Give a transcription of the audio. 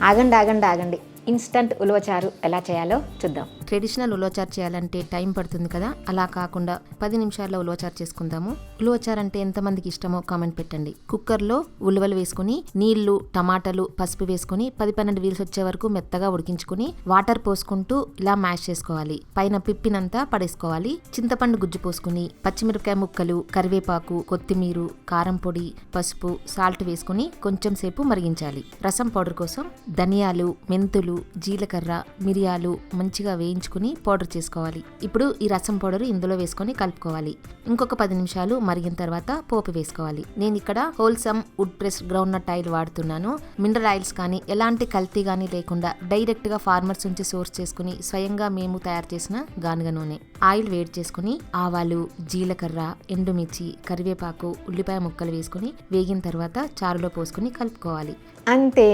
ఆగండి ఆగండి ఆగండి, ఇన్స్టంట్ ఉలవచారు ఎలా చేయాలో చూద్దాం. ట్రెడిషనల్ ఉలవచారు చేయాలంటే టైం పడుతుంది కదా, అలా కాకుండా 10 నిమిషాల్లో ఉలవచారు చేసుకుందాము. ఉలవచారు అంటే ఎంతమందికి ఇష్టమో కామెంట్ పెట్టండి. కుక్కర్లో ఉలవలు వేసుకుని నీళ్లు, టమాటాలు, పసుపు వేసుకుని 10-12 వీల్స్ వచ్చే వరకు మెత్తగా ఉడికించుకుని వాటర్ పోసుకుంటూ ఇలా మ్యాష్ చేసుకోవాలి. పైన పిప్పినంతా పడేసుకోవాలి. చింతపండు గుజ్జు పోసుకుని పచ్చిమిరపకాయ ముక్కలు, కరివేపాకు, కొత్తిమీర, కారం పొడి, పసుపు, సాల్ట్ వేసుకుని కొంచెం సేపు మరిగించాలి. రసం పౌడర్ కోసం ధనియాలు, మెంతులు, జీలకర్ర, మిరియాలు మంచిగా వేయించుకుని పౌడర్ చేసుకోవాలి. ఇప్పుడు ఈ రసం పౌడర్ ఇందులో వేసుకొని కలుపుకోవాలి. ఇంకొక 10 నిమిషాలు మరిగిన తర్వాత పోపు వేసుకోవాలి. నేను ఇక్కడ wholesome wood press groundnut oil వాడుతున్నాను. మినరల్ ఆయిల్స్ కానీ ఎలాంటి కల్తీ కానీ లేకుండా డైరెక్ట్ గా ఫార్మర్స్ నుంచి సోర్స్ చేసుకుని స్వయంగా మేము తయారు చేసిన గానుగ నూనె. ఆయిల్ వేడి చేసుకుని ఆవాలు, జీలకర్ర, ఎండుమిర్చి, కరివేపాకు, ఉల్లిపాయ ముక్కలు వేసుకుని వేగిన తర్వాత చారులో పోసుకుని కలుపుకోవాలి. అంతే.